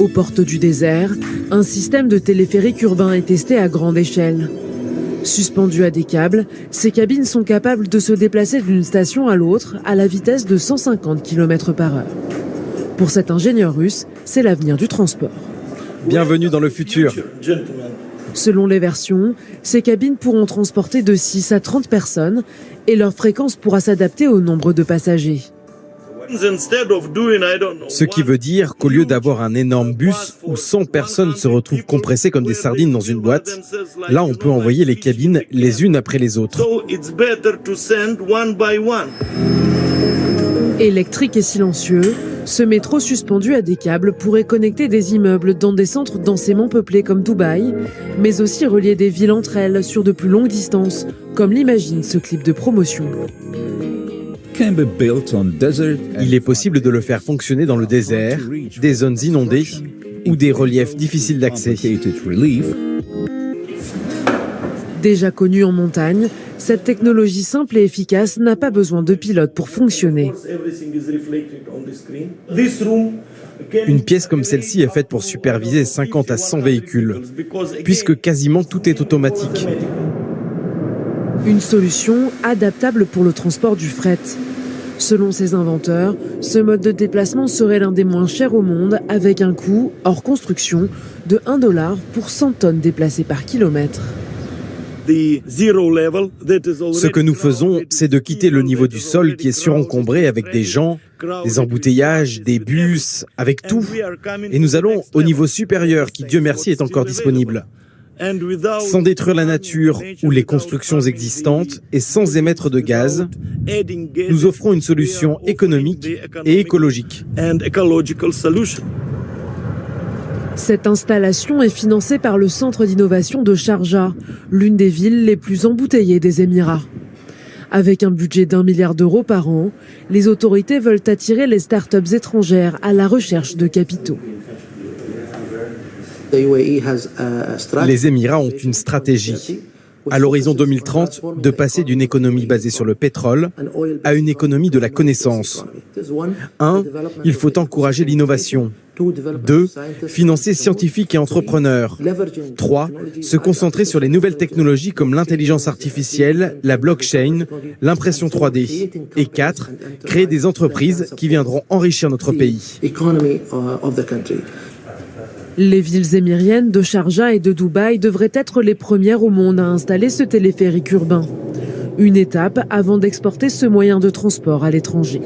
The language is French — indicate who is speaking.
Speaker 1: Aux portes du désert, un système de téléphérique urbain est testé à grande échelle. Suspendues à des câbles, ces cabines sont capables de se déplacer d'une station à l'autre à la vitesse de 150 km/h. Pour cet ingénieur russe, c'est l'avenir du transport.
Speaker 2: Bienvenue dans le futur.
Speaker 1: Selon les versions, ces cabines pourront transporter de 6 à 30 personnes et leur fréquence pourra s'adapter au nombre de passagers.
Speaker 2: Ce qui veut dire qu'au lieu d'avoir un énorme bus où 100 personnes se retrouvent compressées comme des sardines dans une boîte, là on peut envoyer les cabines les unes après les autres.
Speaker 1: Électrique et silencieux, ce métro suspendu à des câbles pourrait connecter des immeubles dans des centres densément peuplés comme Dubaï, mais aussi relier des villes entre elles sur de plus longues distances, comme l'imagine ce clip de promotion.
Speaker 2: Il est possible de le faire fonctionner dans le désert, des zones inondées ou des reliefs difficiles d'accès.
Speaker 1: Déjà connue en montagne, cette technologie simple et efficace n'a pas besoin de pilote pour fonctionner.
Speaker 2: Une pièce comme celle-ci est faite pour superviser 50 à 100 véhicules, puisque quasiment tout est automatique.
Speaker 1: Une solution adaptable pour le transport du fret. Selon ses inventeurs, ce mode de déplacement serait l'un des moins chers au monde, avec un coût, hors construction, de $1 pour 100 tonnes déplacées par kilomètre.
Speaker 2: Ce que nous faisons, c'est de quitter le niveau du sol qui est surencombré avec des gens, des embouteillages, des bus, avec tout. Et nous allons au niveau supérieur qui, Dieu merci, est encore disponible. Sans détruire la nature ou les constructions existantes et sans émettre de gaz, nous offrons une solution économique et écologique.
Speaker 1: Cette installation est financée par le centre d'innovation de Sharjah, l'une des villes les plus embouteillées des Émirats. Avec un budget d'1 milliard d'euros par an, les autorités veulent attirer les startups étrangères à la recherche de capitaux.
Speaker 2: Les Émirats ont une stratégie, à l'horizon 2030, de passer d'une économie basée sur le pétrole à une économie de la connaissance. 1. Il faut encourager l'innovation. 2. Financer scientifiques et entrepreneurs. 3. Se concentrer sur les nouvelles technologies comme l'intelligence artificielle, la blockchain, l'impression 3D. Et 4. Créer des entreprises qui viendront enrichir notre pays.
Speaker 1: Les villes émiriennes de Sharjah et de Dubaï devraient être les premières au monde à installer ce téléphérique urbain. Une étape avant d'exporter ce moyen de transport à l'étranger.